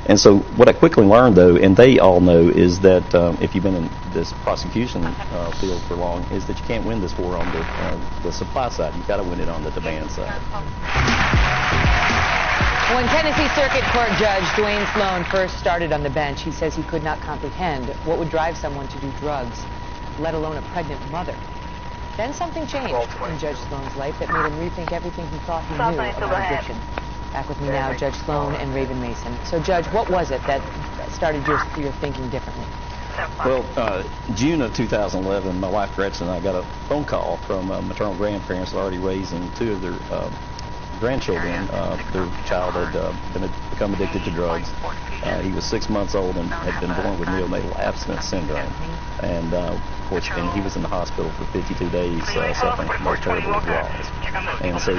And so what I quickly learned, though, and they all know, is that if you've been in this prosecution field for long, is that you can't win this war on the supply side. You've got to win it on the demand side. When Tennessee Circuit Court Judge Dwayne Sloan first started on the bench, he says he could not comprehend what would drive someone to do drugs, let alone a pregnant mother. Then something changed in Judge Sloan's life that made him rethink everything he thought he knew about addiction. Back with me now, Judge Sloan and Raven Mason. So, Judge, what was it that started your thinking differently? Well, June of 2011, my wife Gretchen and I got a phone call from maternal grandparents already raising two of their grandchildren. Their child had become addicted to drugs. He was 6 months old and had been born with neonatal abstinence syndrome. And he was in the hospital for 52 days suffering from those terrible withdrawals. And so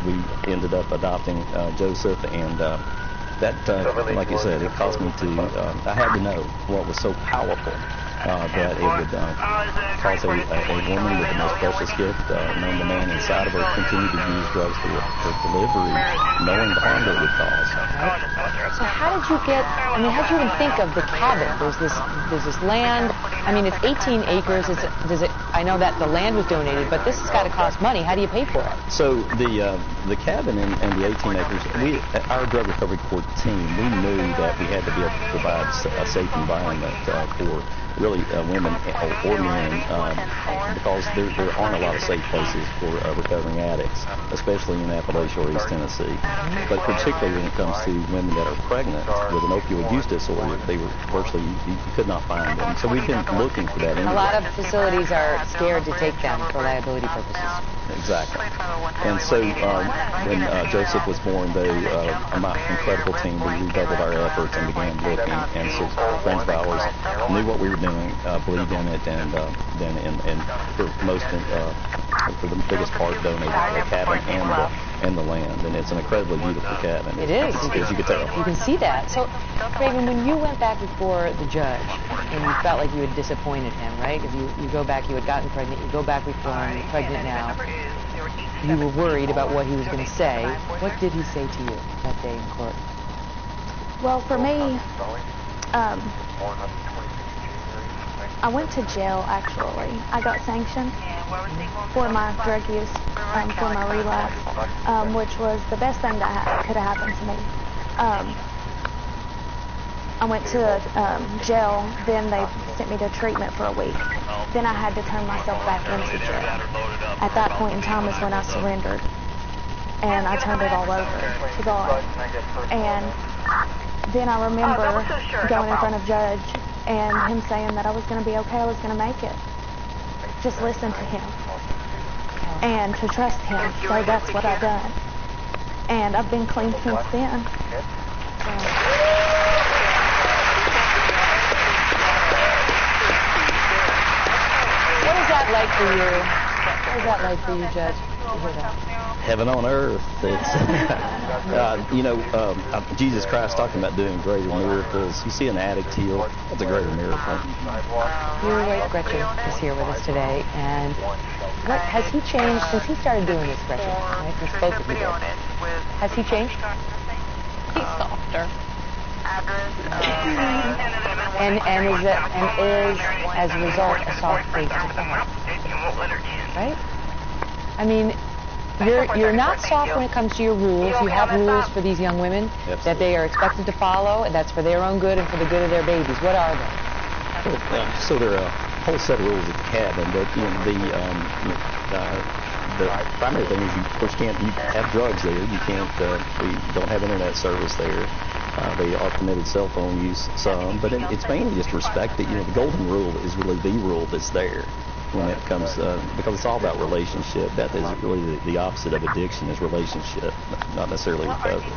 we ended up adopting Joseph, and that, like you said, it caused me to, I had to know what was so powerful that it would cause a woman with the most precious gift known to man inside of her continue to use drugs for delivery, knowing the harm that it would cause. So how did you get, how did you even think of the cabin? There's this land, it's 18 acres. I know that the land was donated, but this has got to cost money. How do you pay for it? So the cabin and the 18 acres, our drug recovery court team, we knew that we had to be able to provide a safe environment for really women or men, because there aren't a lot of safe places for recovering addicts, especially in Appalachia or East Tennessee. But particularly when it comes to women that are pregnant with an opioid use disorder, they were virtually, you could not find them. So we've been looking for that. A lot of facilities are scared to take them for liability purposes. Exactly. And so when Joseph was born, my incredible team, we redoubled our efforts and began looking. And so friends of ours knew what we were doing, believed in it, and for the biggest part donated the cabin and the land. And it's an incredibly beautiful cabin. It is. As you can tell. You can see that. So, Raven, when you went back before the judge and you felt like you had disappointed him, right? If you go back, you had gotten pregnant, you go back before him, you're pregnant now, you were worried about what he was going to say. What did he say to you that day in court? Well, for me, I went to jail, actually. I got sanctioned for my drug use, for my relapse, which was the best thing that could have happened to me. I went to jail, then they sent me to treatment for a week. Then I had to turn myself back into jail. At that point in time is when I surrendered, and I turned it all over to God. And then I remember going in front of Judge and him saying that I was going to be okay, I was going to make it. Just listen to him and to trust him. So that's what I've done. And I've been clean since then. What is that like for you? What is that like for you, Judge? Heaven on earth. It's Jesus Christ talking about doing greater miracles. You see an addict heal, that's a greater miracle. Your wife Gretchen is here with us today, and what has he changed since he started doing this, Gretchen? Right, since both of you did. Has he changed? He's softer. And is as a result a soft face to God, right? You're not soft when it comes to your rules. You have rules for these young women that they are expected to follow, and that's for their own good and for the good of their babies. What are they? So there are a whole set of rules at the cabin, but the primary thing is, of course, you have drugs there. You can't. We don't have internet service there. They are permitted cell phone use some, but it's mainly just respect that. The golden rule is really the rule that's there when it comes, because it's all about relationship. That is really the opposite of addiction, is relationship, not necessarily recovery.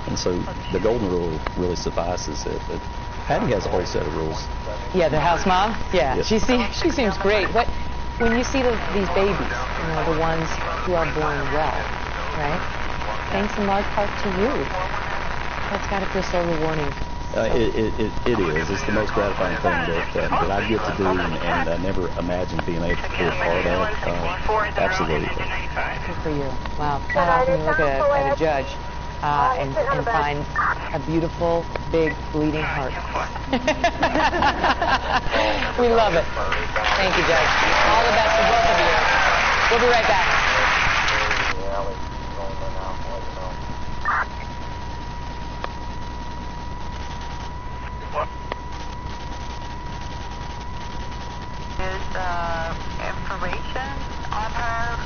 And so the golden rule really suffices it. But Patty has a whole set of rules. Yeah, the house mom? Yeah, yes. She seems great. But when you see these babies, the ones who are born well, right? Thanks in large part to you. That's got to feel so rewarding. It is. It's the most gratifying thing that I get to do, and I never imagined being able to be a part of. Absolutely. Good for you. Wow. Not often you look at a judge and finds a beautiful, big, bleeding heart. We love it. Thank you, Judge. All the best to both of you. We'll be right back. Information on her.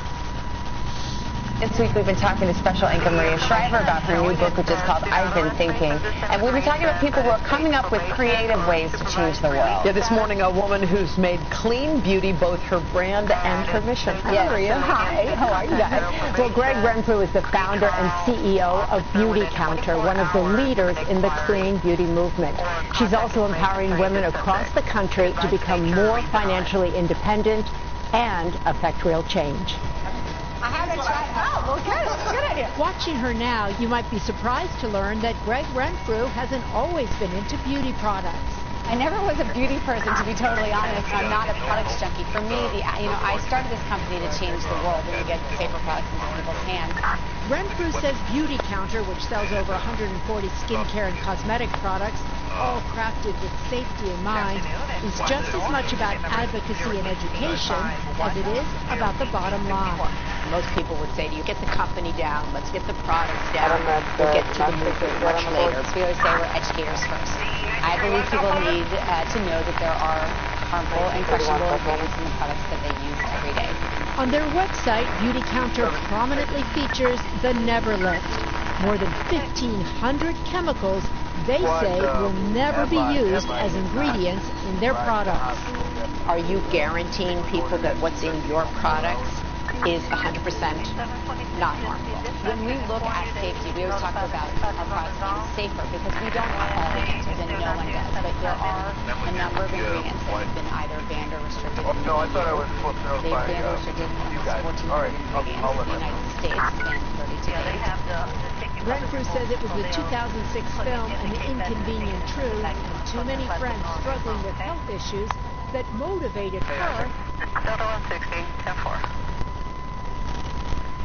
This week we've been talking to Special Anchor Maria Shriver about her new book, which is called I've Been Thinking. And we've been talking about people who are coming up with creative ways to change the world. Yeah, this morning a woman who's made clean beauty both her brand and her mission. Yes. Maria, hi. How are you guys? Well, Greg Renfrew is the founder and CEO of Beauty Counter, one of the leaders in the clean beauty movement. She's also empowering women across the country to become more financially independent and affect real change. I haven't tried. Oh, well, good idea. Watching her now, you might be surprised to learn that Greg Renfrew hasn't always been into beauty products. I never was a beauty person, to be totally honest. I'm not a products junkie. For me, I started this company to change the world and to get safer products into people's hands. Renfrew says Beauty Counter, which sells over 140 skincare and cosmetic products, all crafted with safety in mind, is just as much about advocacy and education as it is about the bottom line. Most people would say to you, get the company down, let's get the products down, we'll get to the movement much later. We always say we're educators first. I believe people need to know that there are harmful and questionable ingredients in the products that they use every day. On their website, Beauty Counter prominently features the Never List. More than 1,500 chemicals they say will never be used as ingredients in their products. Are you guaranteeing people that what's in your products is 100% not harmful? When we look at safety, we always talk about our products being safer because we don't have all the answers and no one does. But there are a number of ingredients that have been either banned or restricted. They've banned or restricted almost 1,400 ingredients in the United States and 30 to date. Renfrew says it was the 2006 film An Inconvenient Truth and too many friends struggling with health issues that motivated her. Delta 160, 10-4.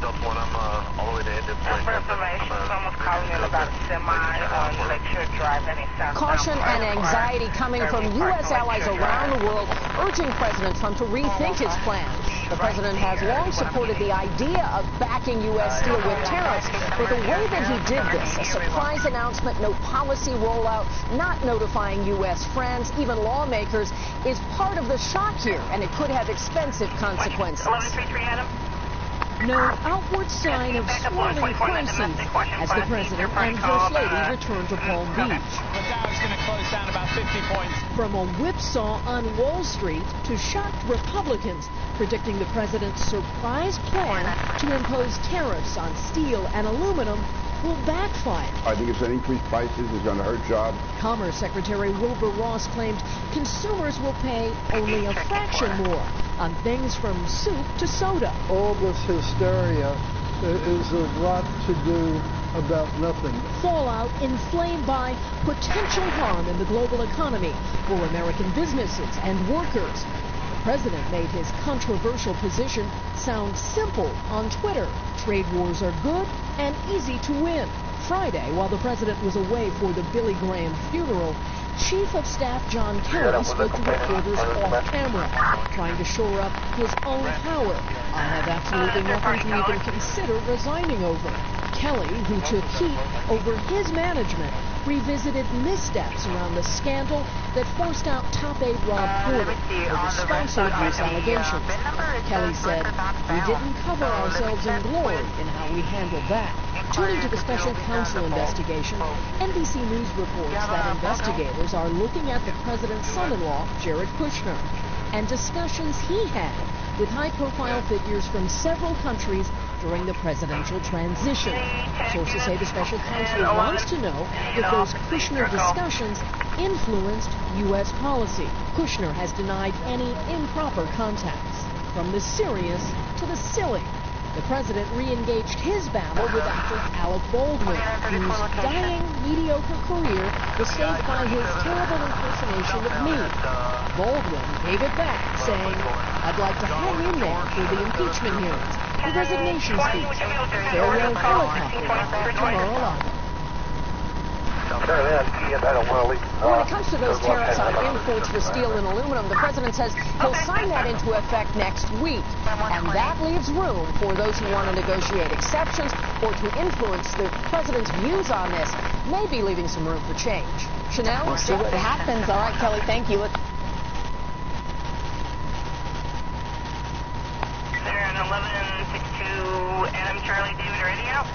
Delta 1, I'm all the way to Indianapolis. For information, someone's calling in about a semi on Lakeshore Drive and southbound. Caution and anxiety coming from U.S. allies around the world urging President Trump to rethink his plans. The president has long supported the idea of backing U.S. steel with tariffs, but the way that he did this, a surprise announcement, no policy rollout, not notifying U.S. friends, even lawmakers, is part of the shock here, and it could have expensive consequences. 1133 Adam. No outward sign of swirling crises as the president and first lady return to Palm Beach. The Dow's going to close down about 50 points. From a whipsaw on Wall Street to shocked Republicans predicting the president's surprise plan to impose tariffs on steel and aluminum will backfire. I think it's going to increase prices, it's going to hurt jobs. Commerce Secretary Wilbur Ross claimed consumers will pay only a fraction more on things from soup to soda. All this hysteria is a lot to do about nothing. Fallout inflamed by potential harm in the global economy for American businesses and workers. The president made his controversial position sound simple on Twitter. Trade wars are good and easy to win. Friday, while the president was away for the Billy Graham funeral, Chief of Staff John Kelly spoke to reporters off camera, trying to shore up his own power. I have absolutely nothing to even consider resigning over. Kelly, who took heat over his management, revisited missteps around the scandal that forced out top aide Rob Porter over sponsor abuse allegations. Kelly said, "We didn't cover ourselves in glory in how we handled that." Turning to the special counsel investigation, NBC News reports that investigators are looking at the president's son-in-law, Jared Kushner, and discussions he had with high-profile figures from several countries during the presidential transition. Sources say the special counsel wants to know if those Kushner discussions influenced U.S. policy. Kushner has denied any improper contacts. From the serious to the silly, The president re-engaged his battle with actor Alec Baldwin, whose dying, mediocre career was saved by his terrible impersonation of me. Baldwin gave it back, saying, "I'd like to hang in there for the impeachment hearings, the resignation speech, farewell helicopter to Mar-a-Lago." When it comes to those tariffs on imports for steel and aluminum, the president says he'll sign that into effect next week. And that leaves room for those who want to negotiate exceptions or to influence the president's views on this, maybe leaving some room for change. Chanel, We'll see what happens. All right, Kelly, thank you. They're in 1162 Adam Charlie David ready out.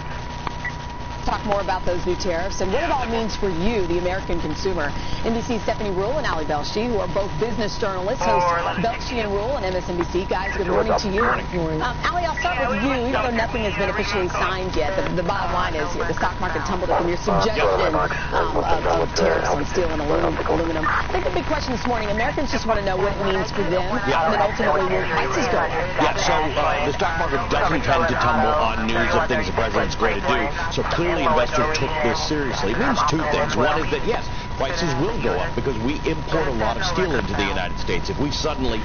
Talk more about those new tariffs and what it all means for you, the American consumer. NBC's Stephanie Rule and Ali Belshi, who are both business journalists, host Belshi and Rule on MSNBC. Guys, good morning to you. Ali, I'll start with you. Even though nothing has been officially signed yet, the bottom line is the stock market tumbled up, and your suggestion of tariffs on steel and aluminum. I think the big question this morning, Americans just want to know what it means for them, and then ultimately where prices go. Yeah, so the stock market doesn't tend to tumble on news of things the president's going to do. So clearly investors took this seriously. It means two things. One is that, yes, prices will go up because we import a lot of steel into the United States. If we suddenly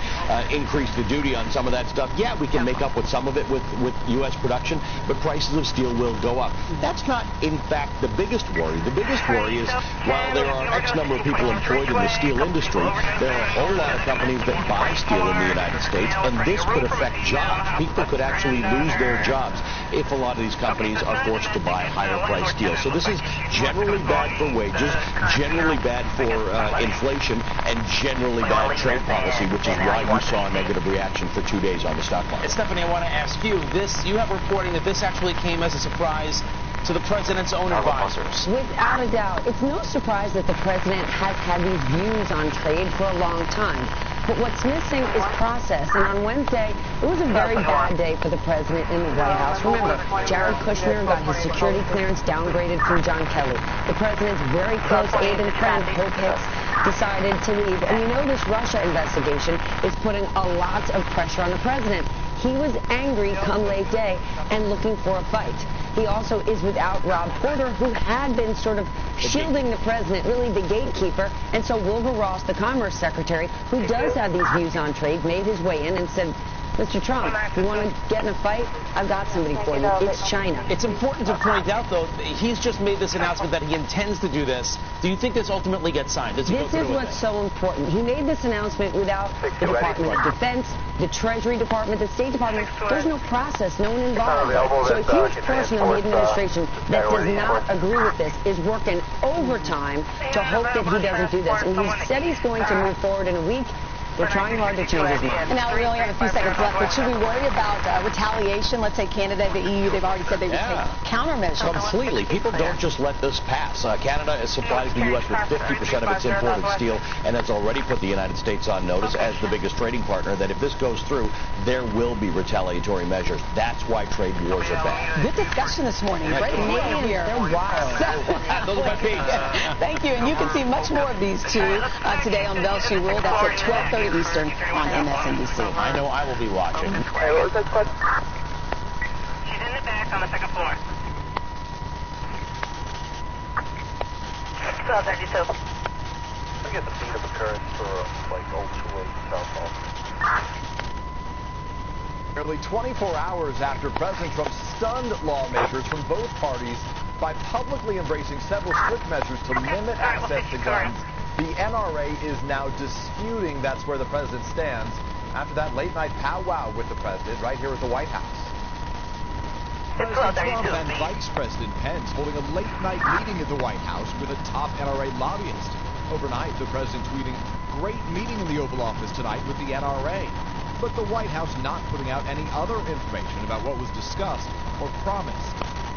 increase the duty on some of that stuff, yeah, we can make up with some of it with U.S. production, but prices of steel will go up. That's not, in fact, the biggest worry. The biggest worry is while there are X number of people employed in the steel industry, there are a whole lot of companies that buy steel in the United States, and this could affect jobs. People could actually lose their jobs if a lot of these companies are forced to buy higher price steel. So this is generally bad for wages, generally bad for inflation, and generally bad trade policy, which is why you saw a negative reaction for 2 days on the stock market. Stephanie, I want to ask you, you have reporting that this actually came as a surprise to the president's own advisors. Without a doubt. It's no surprise that the president has had these views on trade for a long time. But what's missing is process. And on Wednesday, it was a very bad day for the president in the White House. Remember, Jared Kushner got his security clearance downgraded from John Kelly. The president's very close aide and friend, Hope Hicks, decided to leave. And you know this Russia investigation is putting a lot of pressure on the president. He was angry come late day and looking for a fight. He also is without Rob Porter, who had been sort of shielding the president, really the gatekeeper. And so Wilbur Ross, the Commerce Secretary, who does have these views on trade, made his way in and said, Mr. Trump, you want to get in a fight? I've got somebody for you. It's China. It's important to point out, though, he's just made this announcement that he intends to do this. Do you think this ultimately gets signed? This is what's so important. He made this announcement without the Department of Defense, the Treasury Department, the State Department. There's no process, no one involved. So a huge portion of the administration that does not agree with this is working overtime to hope that he doesn't do this. And he said he's going to move forward in a week. We're trying hard to change his mind. And now we only have a few seconds left, but should we worry about retaliation? Let's say Canada, the EU, they've already said they would take countermeasures. Completely. People don't just let this pass. Canada supplies the U.S. with 50% of its imported steel, and has already put the United States on notice as the biggest trading partner that if this goes through, there will be retaliatory measures. That's why trade wars are bad. Good discussion this morning. Great meeting here. They're wild. Those are my feet. Thank you. And you can see much more of these two today on Belshi Rule. That's at 12:30 Eastern on MSNBC. I know I will be watching. She's in the back on the second floor. 1232. I get the feet of occurrence for like Old 208 South Hall. Nearly 24 hours after President Trump stunned lawmakers from both parties by publicly embracing several strict measures to limit access to guns, the NRA is now disputing that's where the president stands after that late-night powwow with the president right here at the White House. President Trump and Vice President Pence holding a late-night meeting at the White House with a top NRA lobbyist. Overnight, the president tweeting, "Great meeting in the Oval Office tonight with the NRA." But the White House not putting out any other information about what was discussed or promised.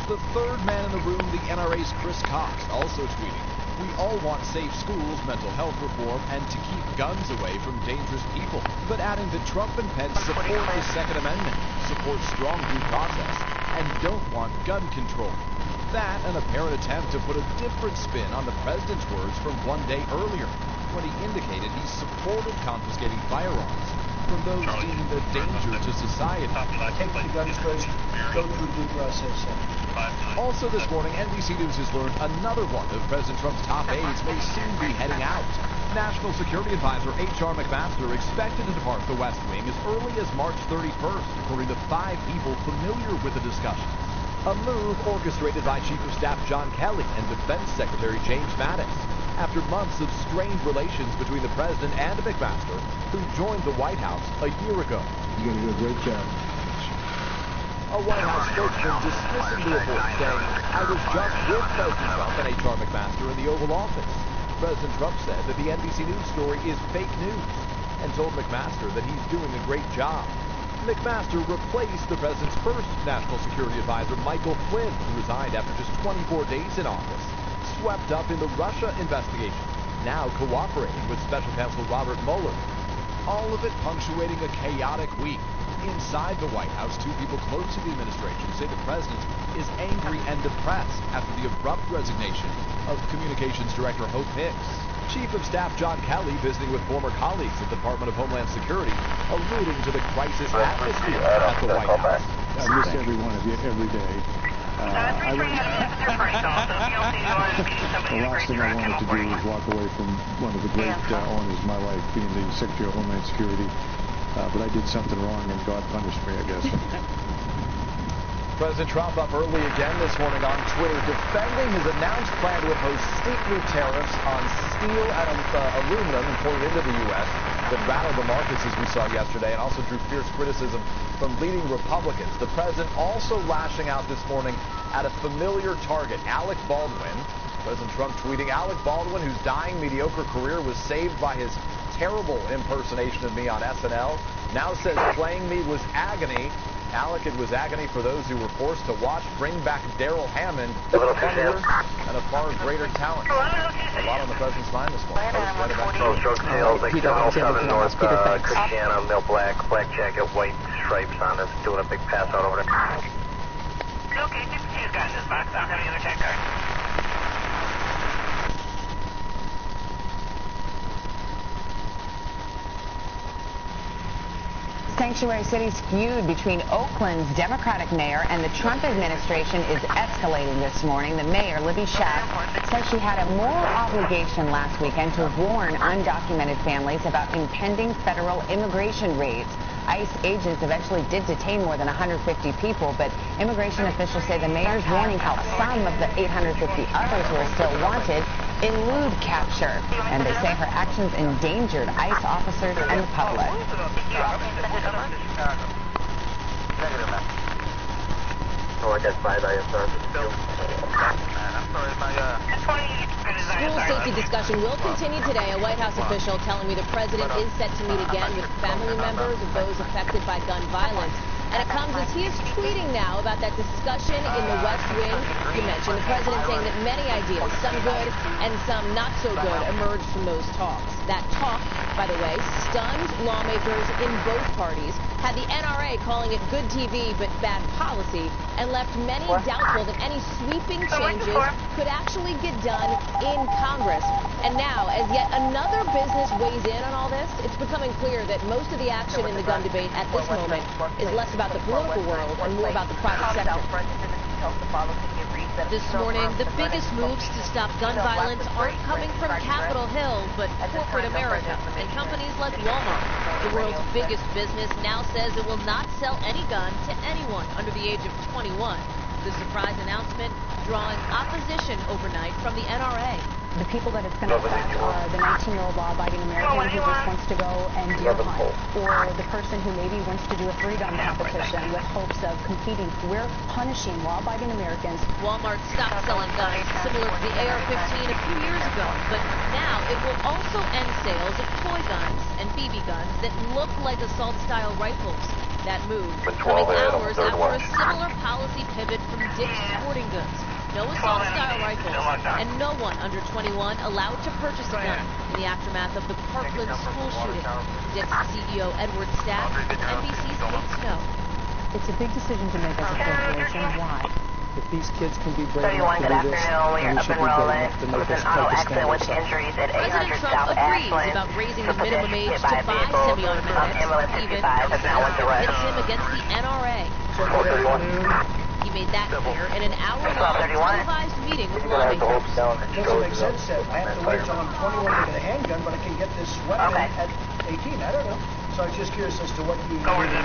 The third man in the room, the NRA's Chris Cox, also tweeting, "We all want safe schools, mental health reform, and to keep guns away from dangerous people," but adding that Trump and Pence support the Second Amendment, support strong due process, and don't want gun control. That an apparent attempt to put a different spin on the president's words from one day earlier, when he indicated he supported confiscating firearms from those deemed a danger to society. Take the gun straight. go through due process. Also this morning, NBC News has learned another one of President Trump's top aides may soon be heading out. National Security Advisor H.R. McMaster expected to depart the West Wing as early as March 31st, according to 5 people familiar with the discussion. A move orchestrated by Chief of Staff John Kelly and Defense Secretary James Mattis, after months of strained relations between the president and McMaster, who joined the White House a year ago. You're going to do a great job. A White House spokesman dismissing the report, saying, "I was just with President Trump and H.R. McMaster in the Oval Office." President Trump said that the NBC News story is fake news and told McMaster that he's doing a great job. McMaster replaced the president's first national security advisor, Michael Flynn, who resigned after just 24 days in office, swept up in the Russia investigation, now cooperating with Special Counsel Robert Mueller. All of it punctuating a chaotic week. Inside the White House, 2 people close to the administration say the president is angry and depressed after the abrupt resignation of Communications Director Hope Hicks. Chief of Staff John Kelly visiting with former colleagues at the Department of Homeland Security, alluding to the crisis atmosphere at the White House. I miss every one of you every day. The last thing I wanted to do was walk away from one of the great honors of my life, being the Secretary of Homeland Security. But I did something wrong, and God punished me, I guess. President Trump up early again this morning on Twitter, defending his announced plan to impose steep new tariffs on steel and aluminum imported into the U.S. that rattled the markets, as we saw yesterday, and also drew fierce criticism from leading Republicans. The president also lashing out this morning at a familiar target, Alec Baldwin. President Trump tweeting, "Alec Baldwin, whose dying mediocre career was saved by his terrible impersonation of me on SNL, now says playing me was agony. Alec, it was agony for those who were forced to watch bring back Daryl Hammond, funnier and a far greater talent." A lot on the president's mind this morning. Drug sales, like 707 North Christiana, Mill Black jacket, white stripes on it, doing a big pass out over there. Okay, you got this box. I'll have the other check card. Sanctuary City's feud between Oakland's Democratic mayor and the Trump administration is escalating this morning. The mayor, Libby Schaaf, says she had a moral obligation last weekend to warn undocumented families about impending federal immigration raids. ICE agents eventually did detain more than 150 people, but immigration officials say the mayor's warning helped some of the 850 others who are still wanted elude capture, and they say her actions endangered ICE officers and the public. Oh, I got 5 ISR. School safety discussion will continue today. A White House official telling me the president is set to meet again with family members of those affected by gun violence. And it comes as he is tweeting now about that discussion in the West Wing. You mentioned the president saying that many ideas, some good and some not so good, emerged from those talks. That talk, by the way, stunned lawmakers in both parties, had the NRA calling it good TV but bad policy, and left many doubtful that any sweeping changes could actually get done in Congress. And now, as yet another business weighs in on all this, it's becoming clear that most of the action in the gun debate at this moment is less about the political world and more about the private sector. This morning, the biggest moves to stop gun violence aren't coming from Capitol Hill, but corporate America and companies like Walmart. The world's biggest business now says it will not sell any gun to anyone under the age of 21. The surprise announcement drawing opposition overnight from the NRA. The people that it's going to affect are the 19-year-old law-abiding American who just wants to go and deer hunt, or the person who maybe wants to do a 3-gun competition with hopes of competing. We're punishing law-abiding Americans. Walmart stopped selling guns similar to the AR-15 a few years ago, but now it will also end sales of toy guns and BB guns that look like assault-style rifles. That move coming hours after a similar policy pivot from Dick's Sporting Goods. No assault-style rifles, and no one under 21 allowed to purchase a gun in the aftermath of the Parkland school shooting. Dick's CEO Edward Stack, NBC's Kate Snow. It's a big decision to make as a corporation. Why? If these kids can be brave enough to do this, then we should be brave enough to make us take a stand ourselves. President Trump agrees about raising the minimum age to buy semi-automatics, even as hits him against the NRA. He made that clear in an hour-long televised meeting with lawmakers. It doesn't make sense that I have to wait till I'm 21 to get a handgun, but I can get this weapon at 18. I don't know. So I was just curious as to what you The president,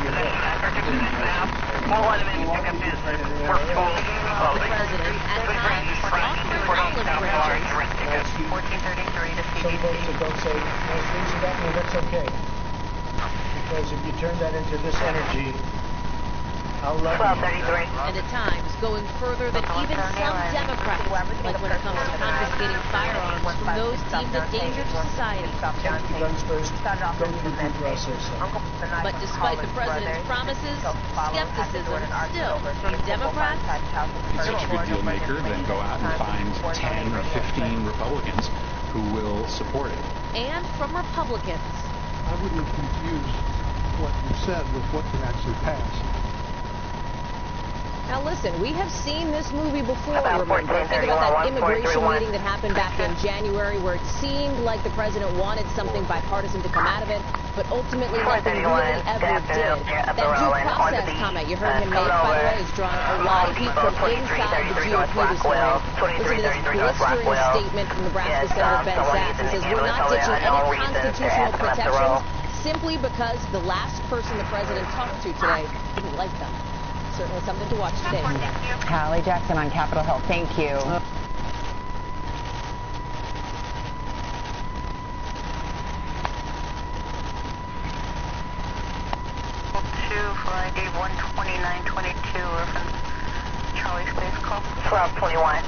at times, offered olive branches. Some folks that don't say nice things about me, that's okay. Because if you turn that into this energy, I'll love you. And at times, going further than even some Democrats, like when it comes to confiscating firearms from those deemed a danger to society. Take the guns first, go through due process. But despite the president's promises, skepticism still from Democrats. He's such a good deal maker, then go out and find 10 or 15 Republicans who will support it. And from Republicans. I wouldn't confuse what you said with what you actually passed. Now listen, we have seen this movie before, remember? Think about that immigration meeting that happened back in January where it seemed like the president wanted something bipartisan to come out of it, but ultimately nothing really ever did. That due process comment you heard him make, by the way, is drawing a lot of heat from inside the GOP this morning. Listen to this blistering statement from Nebraska Senator Ben Sasse. He says, we're not ditching any constitutional protections simply because the last person the president talked to today didn't like them. Certainly something to watch today. Hallie Jackson on Capitol Hill. Thank you. Friday 12922 from Charlie Space Call. 1221.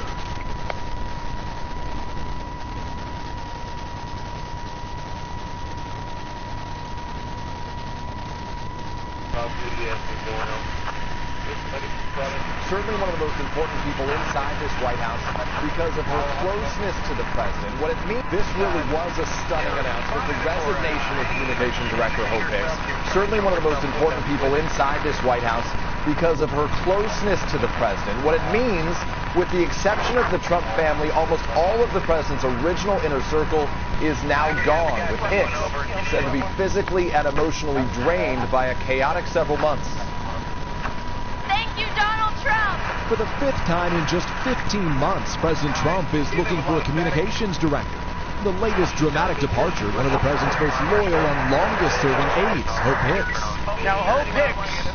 Certainly one of the most important people inside this White House because of her closeness to the president. What it means, this really was a stunning announcement. The resignation of Communications Director Hope Hicks. Certainly one of the most important people inside this White House because of her closeness to the president. What it means, with the exception of the Trump family, almost all of the president's original inner circle is now gone, with Hicks said to be physically and emotionally drained by a chaotic several months. For the 5th time in just 15 months, President Trump is looking for a communications director. The latest dramatic departure, one of the president's most loyal and longest-serving aides, Hope Hicks. Now, Hope Hicks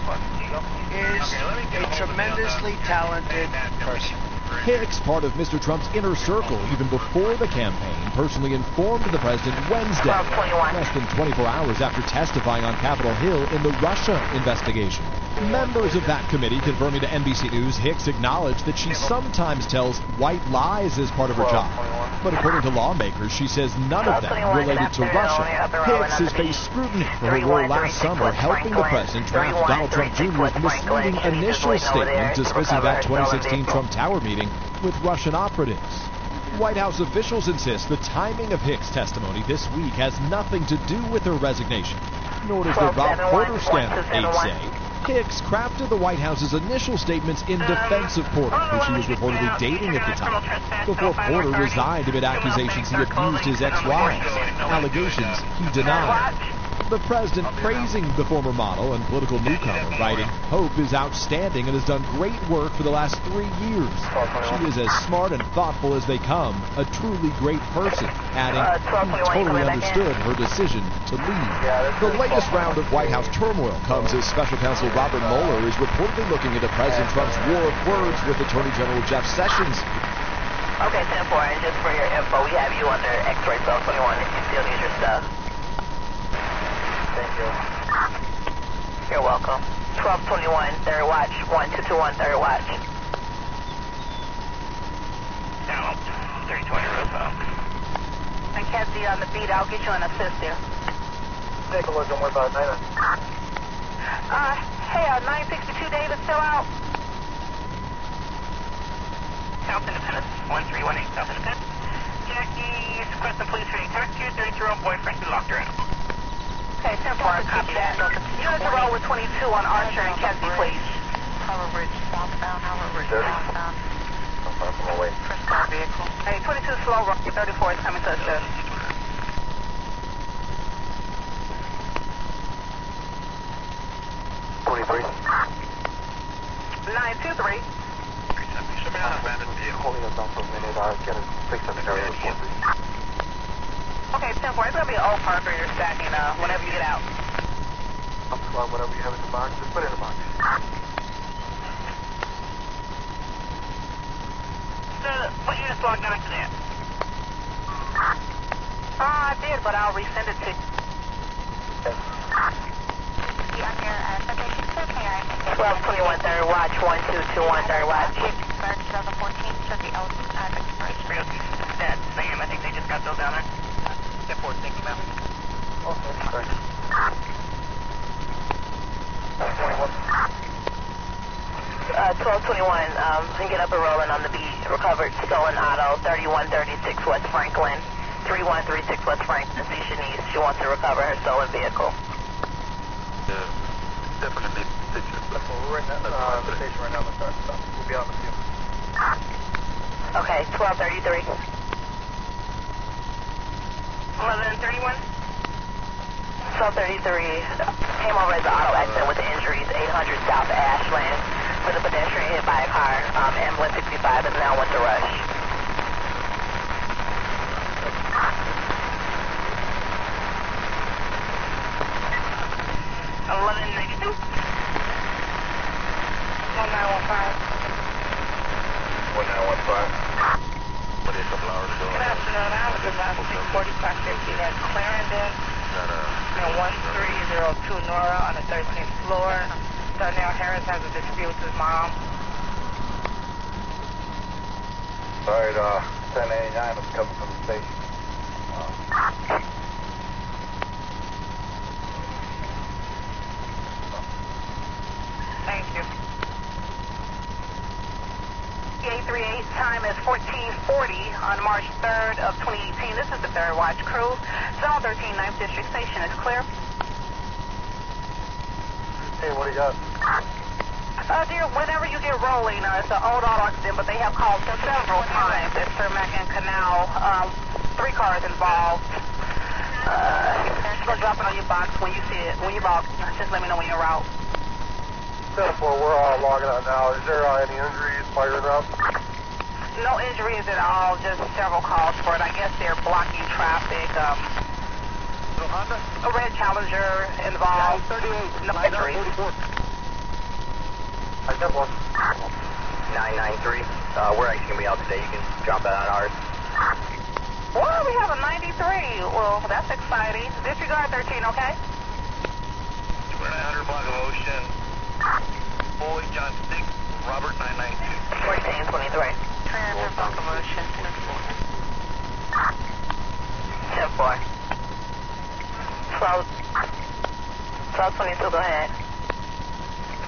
is a tremendously talented person. Hicks, part of Mr. Trump's inner circle even before the campaign, personally informed the president Wednesday, less than 24 hours after testifying on Capitol Hill in the Russia investigation. Members of that committee confirming to NBC News, Hicks acknowledged that she sometimes tells white lies as part of her job. But according to lawmakers, she says none of them related to Russia. Hicks has faced scrutiny for her role last summer helping the president draft Donald Trump Jr.'s misleading initial statement dismissing that 2016 Trump Tower meeting with Russian operatives. White House officials insist the timing of Hicks' testimony this week has nothing to do with her resignation, nor does the Rob Porter scandal, aides say. Hicks crafted the White House's initial statements in defense of Porter, who she was reportedly dating at the time, before Porter resigned amid accusations he abused his ex-wives, allegations he denied. The president praising the former model and political newcomer, writing, Hope is outstanding and has done great work for the last 3 years. She is as smart and thoughtful as they come, a truly great person, adding, he totally understood her decision to leave. The latest round of White House turmoil comes as Special Counsel Robert Mueller is reportedly looking into President Trump's war of words with Attorney General Jeff Sessions. Okay, 10-4, and just for your info, we have you under X-ray cell 21 if you still need your stuff. Thank you. You're welcome. 1221, third watch. 1221, third watch. Channel 320, Roseville. I can't see on the beat. I'll get you an assist there. Take a look and work about 9. Hey, 962 David still out? South Independence, 1318 South Independence. Jackie, requesting police for attack to your 33-year-old boyfriend who locked her in. Okay, 10-4, copy that. Unit to roll with 22 on Archer and Kessie, please. Harbor Bridge southbound, Harbor Bridge southbound. First car vehicle. Hey, 22 slow roll, 34 is coming to assist. 923. Holding us down for a minute. I'll get a fix on the area. Okay, 10-4. It's going to be an old Parker you're stacking whenever you get out. Whatever you have in the box, just put it in the box. What unit's logged on to that? I did, but I'll resend it to you. On your citation, sir, can I 1221 third watch, 1221 third watch. 2014, Turkey L expiration. That's Sam. I think they just got those down there. Step forward, thank you, ma'am. Okay, thanks. 1221, and get up and rolling on the beat. Recovered stolen auto, 3136 West Franklin, 3136 West Franklin. See Shanice. She wants to recover her stolen vehicle. Definitely. We're in the station right now. We'll be out in a few. Okay, 1233. 1131. 1233 came over as an auto accident with injuries, 800 South Ashland, with a pedestrian hit by a car. Ambulance 65 is now with the rush. $11.92. 1915. 1915. What is the flowers doing? Good afternoon. I was about 64550 at Clarendon and 1302 Nora on the 13th floor. Darnell Harris has a dispute with his mom. Alright, 1089 is coming from the station. Thank you. 838 time is 1440 on March 3rd of 2018. This is the third watch crew. Zone 13, 9th District Station is clear. Hey, what do you got? Dear, whenever you get rolling, it's an old auto accident, but they have called several times at Cermak and Canal. 3 cars involved. Just go drop it on your box when you see it. When you walk, just let me know when you're out. 10-4, we're all logging out now. Is there any injuries, firing up? No injuries at all, just several calls for it. I guess they're blocking traffic. A red Challenger involved. 38. No injuries. I got one. 993. We're actually going to be out today. You can drop that on ours. Well, we have a 93. Well, that's exciting. Disregard 13, okay? 2900 block of ocean. Boy, John 6, Robert 992. 1423. 300 block of ocean, 10-4. 1222, go ahead.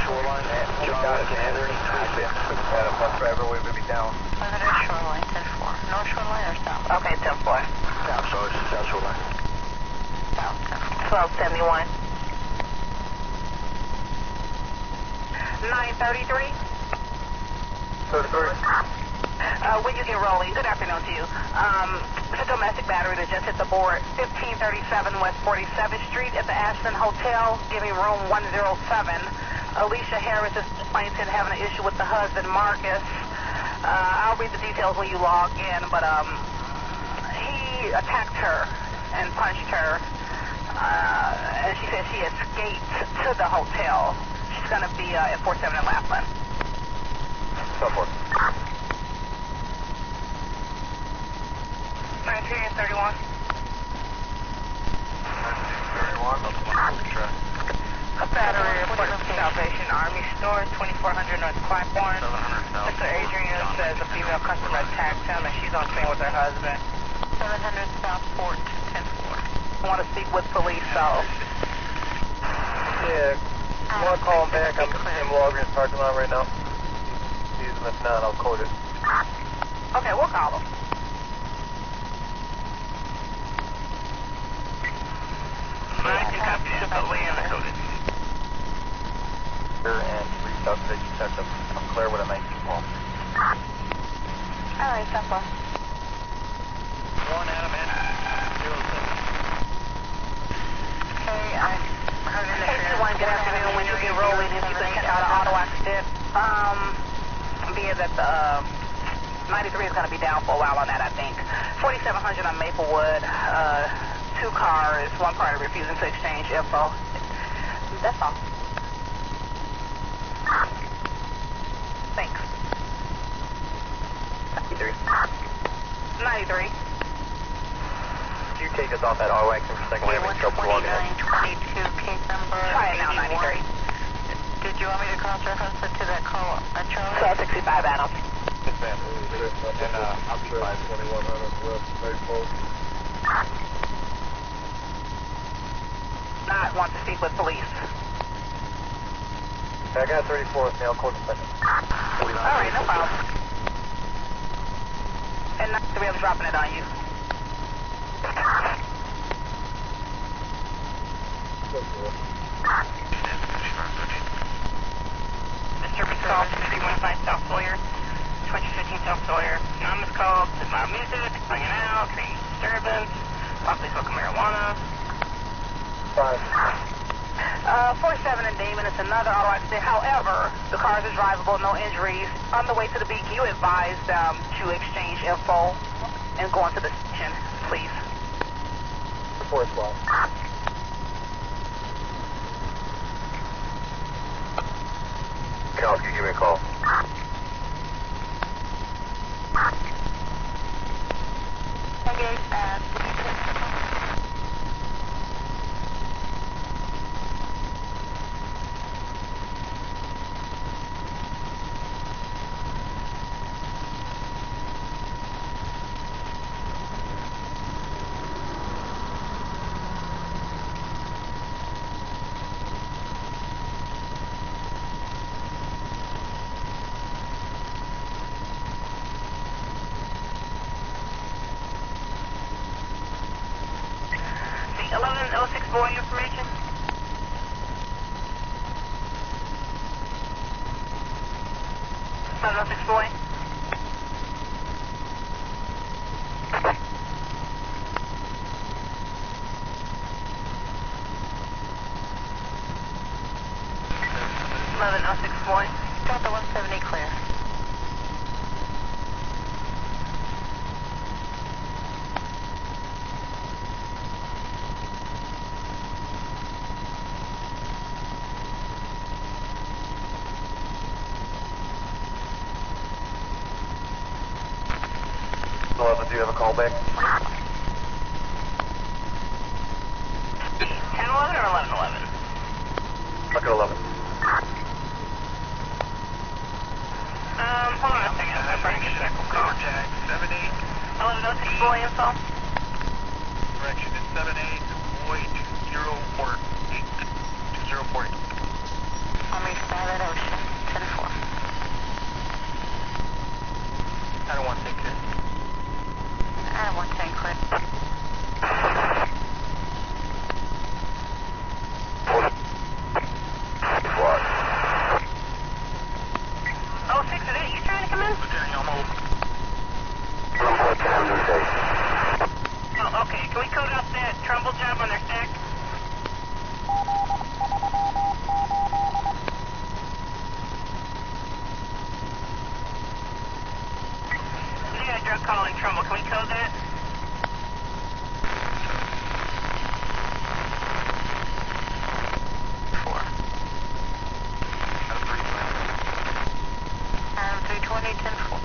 Shoreline, John, Andrew, had a bus driver way baby down. 100 shoreline, 10-4. North shoreline or south? Okay, 10-4. South, sorry, south shoreline. South, 10-4. 1271. 933. 33. When you get rolling, good afternoon to you. It's a domestic battery that just hit the board. 1537 West 47th Street at the Ashland Hotel. Give me room 107. Alicia Harris is plaintiff having an issue with the husband, Marcus. I'll read the details when you log in, but he attacked her and punched her. And she said she escaped to the hotel. She's going to be at 47 in Laughlin. So forth. 1931. 1931, up on the track. A battery report from Salvation Army Store, 2400 North Claiborne. Mr. Adrian says a female customer attacked him and she's on scene with her husband. 700 Southport, 10-4. I want to speak with police, so. Yeah, I want to call him back. I'm in Walgreens parking lot right now. If not, I'll code it. Okay, we'll call him. And reached out to the detective. I'm clear with a 19 call. Alright, stop by. 1 Adam in 07. Okay, I heard in the 1, good afternoon. When you get rolling, if you can check out an auto accident. is that the 93 is going to be down for a while on that, I think. 4700 on Maplewood. 2 cars, 1 party refusing to exchange info. That's all. Thanks. 93. Could you take us off that auto action for a second? 12922, case number. Try it now, 93. Did you want me to cross-reference it to that call? Charlie? 65 Adams. And I'll be 2100 West Maple. Not want to speak with police. I got 34th now, quarter second. All right, no problem. And 93, I'm dropping it on you. Mr. Call 2315 South Sawyer, 2015 South Sawyer. Anonymous call, this is loud music, hanging out, creating disturbance, possibly smoking marijuana. 47 in Damon, it's another auto accident. However, the cars are drivable, no injuries. On the way to the beacon, you advised to exchange info and go into the station, please. Report squad. Cal, can you give me a call? Okay, the 1106 boy information. Boy. Boy. Delta 170 clear. Do you have a call back? 1011 or 1111? Look at 11. Hold on a second. I'm trying to get that call. 1106 boy info. Correction, it's 78 boy 2048. 2048. Let me start at Ocean 10-4. I don't want to take this. I don't want to take clear. Oh, 6 of 8, you trying to come in? Oh, okay. Can we code up that Trumbull job on their stack? We got a drug call in Trumbull. Can we code that? Adam 320, 10-4.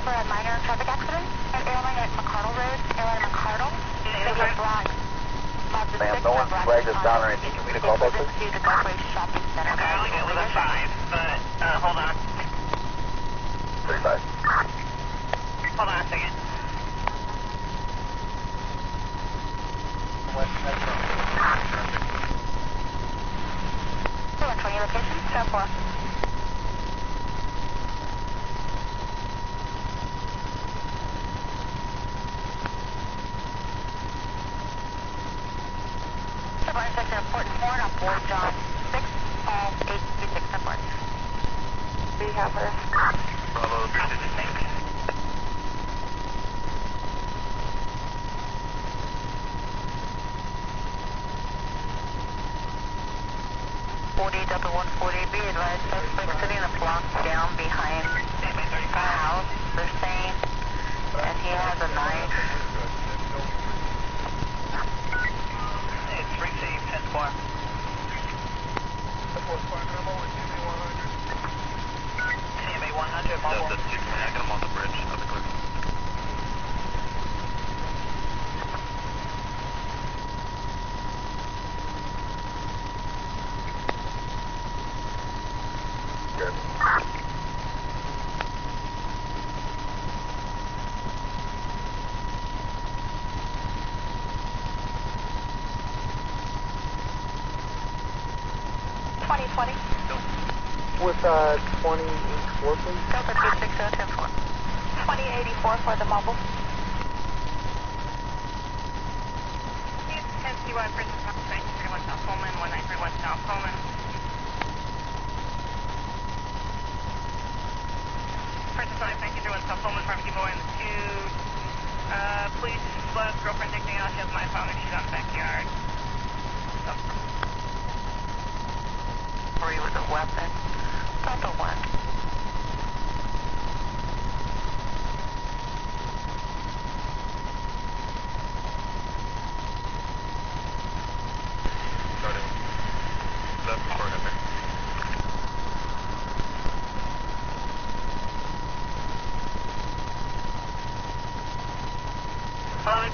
For a minor traffic accident, an airline at McCardle Road, airline at McCardle, they were blocked. Ma'am, no one flagged us down or anything. Can we get a call back, please? Okay, I only get with a 5, but, hold on. 35. Hold on a second. West Metro. 720 location, 10-4. Section important horn on board John 6, all 836 support. We have her. Bravo, 366. Delta 140, be advised, suspect sitting in a block down behind the house, they're saying, and he has a knife. It's received, 10-4. CMA 100, mobile. Delta 220, I got him on the bridge of the cliff. Good. 2020. With 2084, please. Delta 260, 10-4. 2084 for the mobile. He's 10 CY, Princess Mountain, 1931 South Coleman, 1931 South Coleman. Princess Mountain, 1931 South Coleman, pharmacy boy in the tube. Police left, girlfriend taking out, she has my phone and she's on the backyard. Free with a weapon. Delta 1. Starting left for him.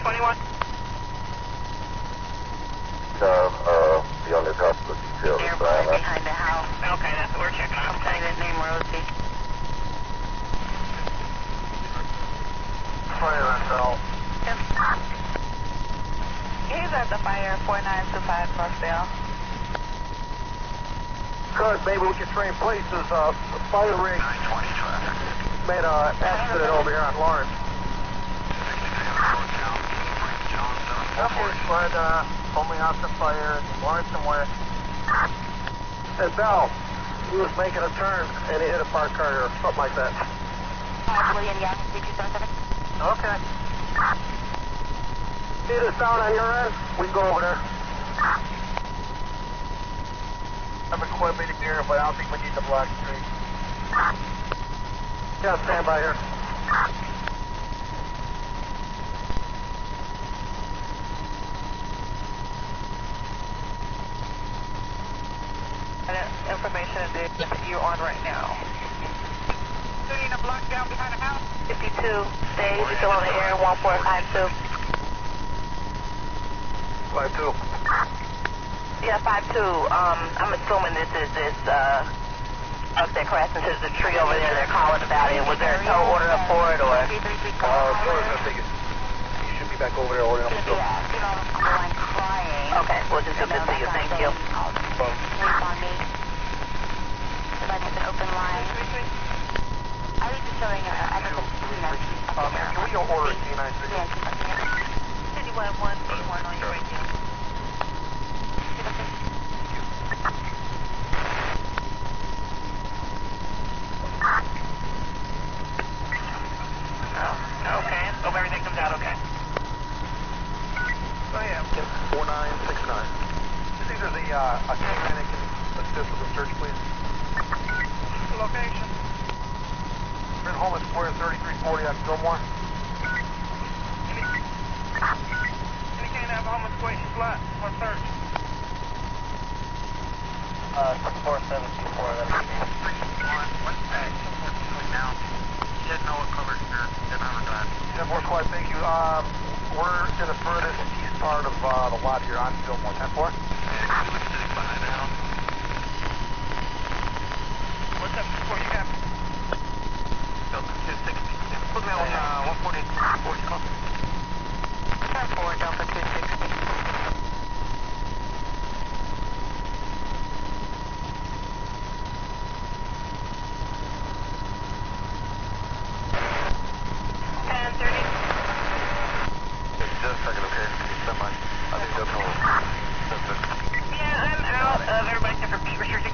21. Beyond this house with details. Airplane behind the house. Okay, that's what we're checking on. Complainant name Rosie. Fire myself. Yep. He's at the fire, 4925 Northdale. Good, maybe we can train places. The fire rig made an accident over here on Lawrence. But only out the fire, Lawrence and West. And Bell, he was making a turn and he hit a parked car or something like that. William Young, 3277. Okay. Need us down on your end? We can go over there. I'm equipment here, but I don't think we need the block street. Yeah, stand by here. Information that you're on right now. Sitting a block down behind the house. 52, stay still on the air, 1452. 52. Yeah, 52. I'm assuming this is up there crashed into the tree over there. They're calling about it. Was there a tow order up for it or? You should be back over there ordering up the I'm crying. Okay, we'll just do this to you. Thank you. Sleep on me. If I get an open line. I leave the showing I live in can we order C93? Yeah, 51 B1 on your radio. Okay, hope everything comes out okay. Oh yeah. 4969. You think there's a canine that can assist with the search, please? Location. We're in Homeland Square 3340 at Gilmore. Indicate I have a Homeland Square slot for search. 6474, that'll be 3-1. What's that? Now. He didn't know what covered your drive. 10-4 squad, thank you. We're to the furthest east part of the lot here on Fillmore. 10-4. What's up, 4 you got? 260. Put me on 140. 40 call. 10-4, Delta 260.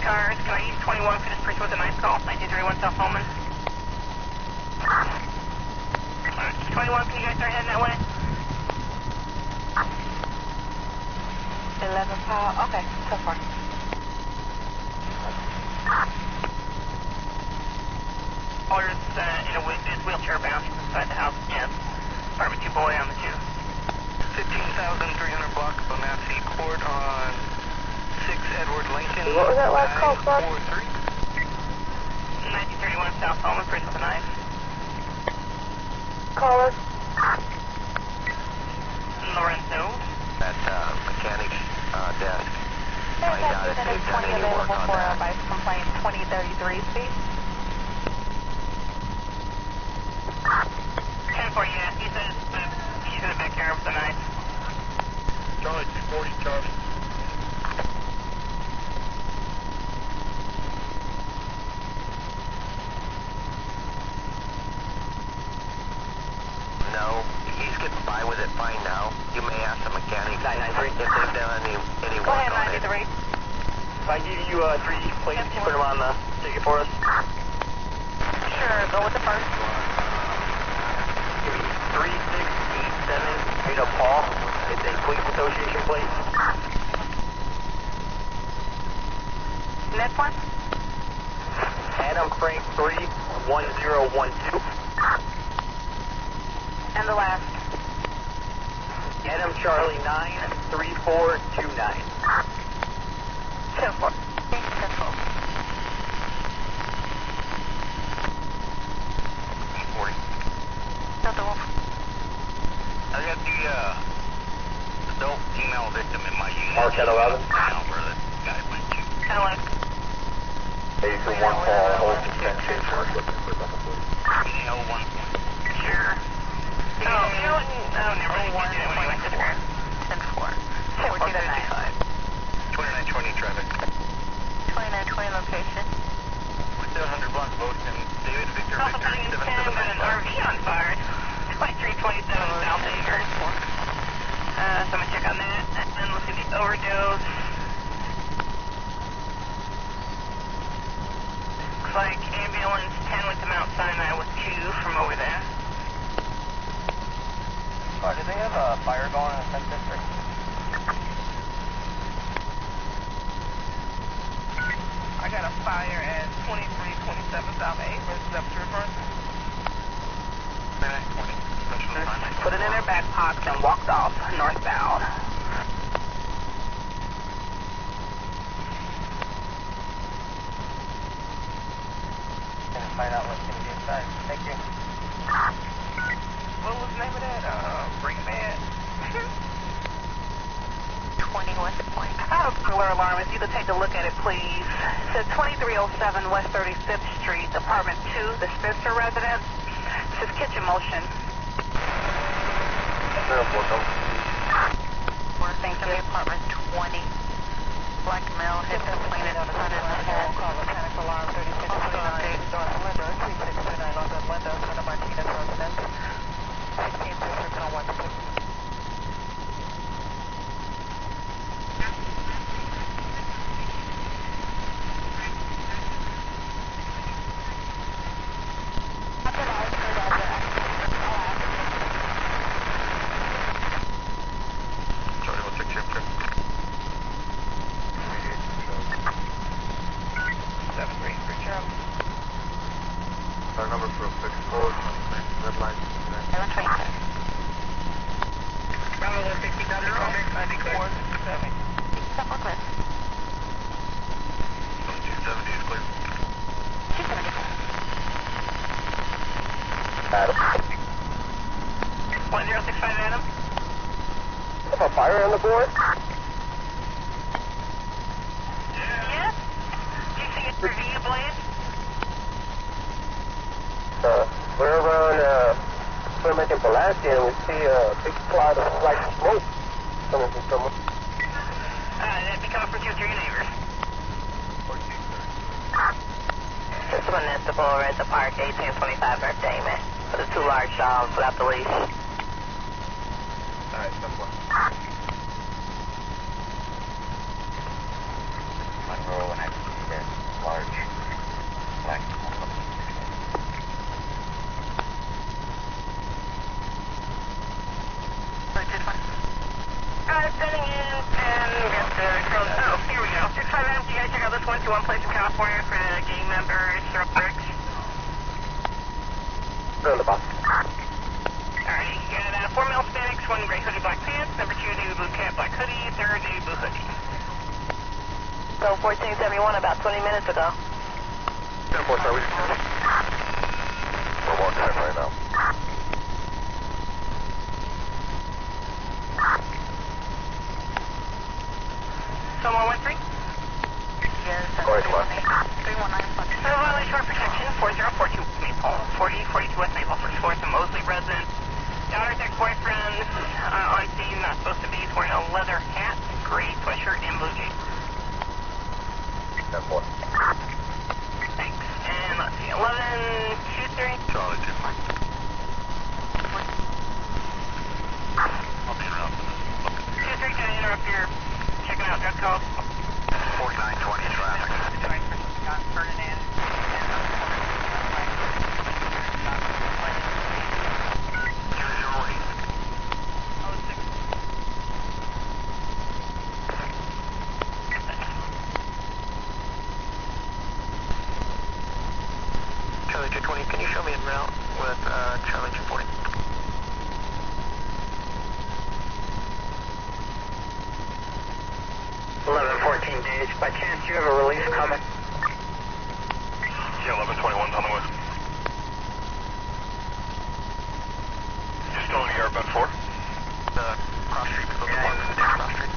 Cars. Can I use 21 for this person with a nice call? 1931 South Holman. 21, can you guys start heading that way? 11 power. Okay, so far. Orders is wheelchair bound inside the house. Yes. Apartment 2 boy on the 2. 15,300 block of Massey Court on 6 Edward Lincoln. What was that last call, sir? 1931 South Holman, person with a knife. Caller. Lorenzo. At mechanic desk. Find out if they've done any work on that. By complaint 2033, please. 10-4, yeah, he says he's in the backyard with a knife. Charlie 240, Charlie. No, he's getting by with it fine now. You may ask the mechanic if they've done any work Go ahead, on it. 93. If I give you 3 plates, you put them on the ticket for us? Sure, go with the first. 3, 6, 8, 7, 8 up Paul. It's a police association plate. Next one. Adam Frank 3, 1012. And the last. Adam Charlie 9, 3429. 10-4. 10-4. 40. Delta Wolf. I got the adult female victim in my unit. Mark at 11. Now where the guy went to. 11. 8 for 1 call, hold suspension. L1. Sure. Oh, you know what? Oh, never mind. 10-4. 10-4. 2920 traffic. 2920 location. 700 block of Ocean. David Victor Also Victor putting in 10, got an RV on fire. 2327 South Acre. So I'm going to check on that. And let's see the overdose. Looks like ambulance 10 went to Mount Sinai with 2 from over there. Oh, do they have a fire going in the 10th district? I got a fire at 2327 South A. Is that what you're referring to? 20. Put it in their back pocket and walked off northbound. Gonna find out what's gonna be inside. Thank you. What was the name of that? Bring Bad? 20 West Point. I have a burglar alarm. If you could take a look at it, please. It says 2307 West 35th Street, apartment 2, the Spencer residence. It says kitchen motion. Thank you. Apartment 20. Black male hit complainant son in the head. Panic alarm 3629. North window 3629 North window, Santa Martinez residence. 16th district on 1 Our number for a fixed code, red line. 1126. Bravo 160, I declare. 170. Stop on clear. 270 is clear. 270. Adam. 1065 Adam. have a fire on the board? Yes? Do you see it review a blaze? We're around, we're making Pulaski and we see a big cloud of white smoke coming from somewhere. That'd be coming from 2 or 3 neighbors. This municipal, we're at the park, 1825 birthday, man. For the 2 large dogs without the leash. Alright, that's one. Monroe and I see that large black Setting in and we got the code. Oh, here we go. 659, you guys check out this 121 place in California for the gang members, drug bricks. They're in the box. Alright, you got 4 male Hispanics, 1 gray hoodie, black pants, number 2 new blue cap, black hoodie, 3rd new blue hoodie. So 1471 about 20 minutes ago. 10-4, sorry, we just we're walking in right now. Someone 13? Yes, 319. So violation of protection, 4042 Maple, 4042 West Maple, 44th and Mosley resident. Daughter's ex-boyfriend, on scene, not supposed to be, he's wearing a leather hat, gray sweatshirt, and blue jeans. 10-4. Thanks. And let's see, 1123. Charlie 2. I'll be around. 23, can I interrupt your checking out drug code? 4920 traffic. Ferdinand. Charlie 220, can you show me en route with Charlie 240? Days. By chance, do you have a release coming? Yeah, 1121's on the way. You still in the air, bend 4? Cross street, go to the park. Cross street.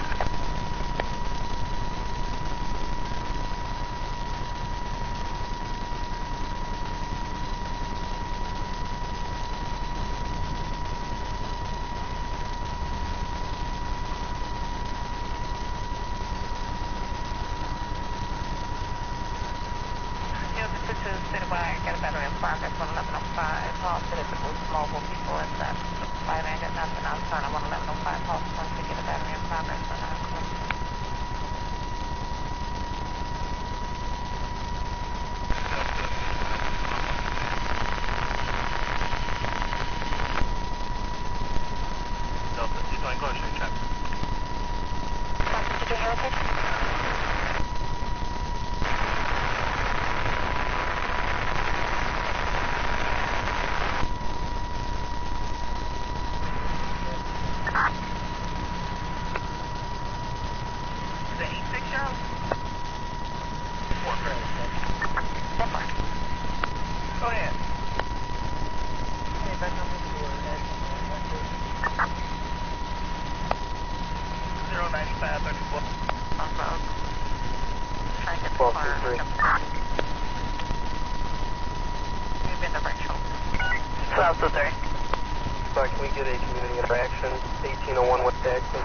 Can we get a community interaction? 1801 West Jackson.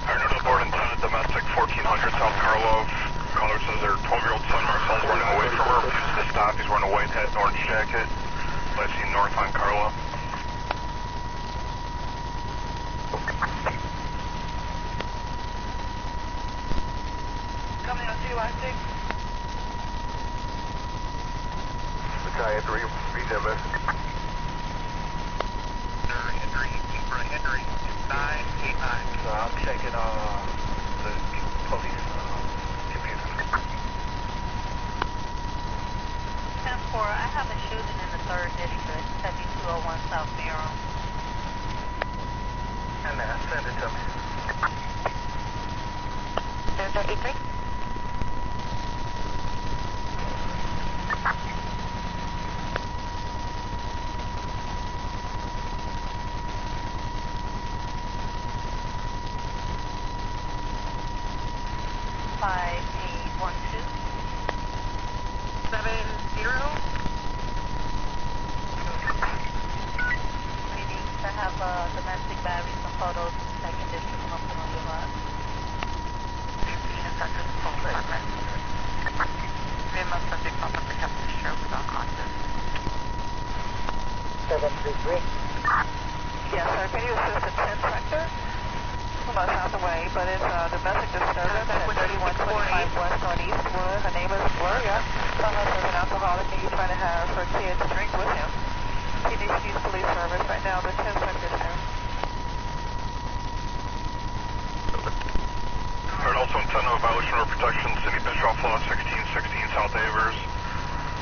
Arnold board intended domestic 1400 South Karlov. Caller says their 12-year-old son Marcel's running away from her. Refuses to stop. He's wearing a white hat and orange jacket. Last seen north on Karlov. Coming on CYC. I have to read that message. Henry, 989. I'm checking the police computer. 10-4, I have a shooting in the 3rd district, 7201 South Bureau. And send it to me. 033? 5812. 70. We need to have domestic batteries and photos taken district from on your lot. 15 is under the full department. Remote subject possibly have to stroke without conscious. 733. Yes, sir. Can you assist at 10 sector? About south away, but it's domestic disturbance at 3125 West Northeast Wood. Her name is Gloria. Someone is an alcoholic and he's trying to have her kid to drink with him. She needs to use police service right now. The 10 sector is there. Alright, also intended a violation of protection, City Bischoff Law 1616 South Avers.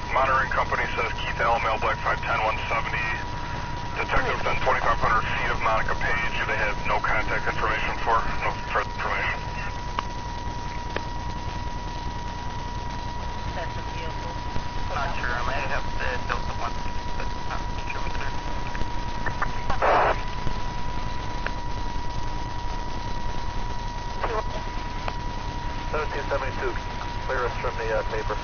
Monitoring company says Keith L. Mail Black 510 170. Detective within 2,500 feet of Monica Page. They have no contact information for, no further information. That's a vehicle. Not sure, I might have to know someone, but not sure what they're. 1772, clear us from the paper.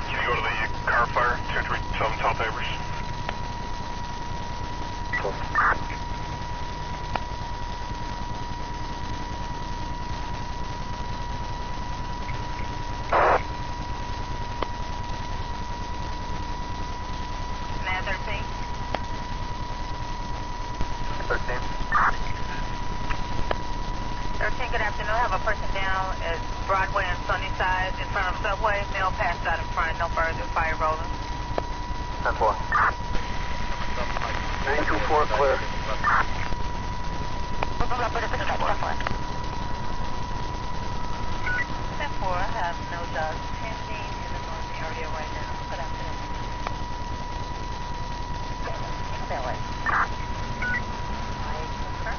Can you go to the car fire, 237 South Avers? Good afternoon. I have a person down at Broadway and Sunnyside in front of Subway. Male passed out in front. No further. Fire rolling. 10-4. 924 clear. 10-4. I have no dogs pending in the north area right now. Good afternoon. That way. I concur.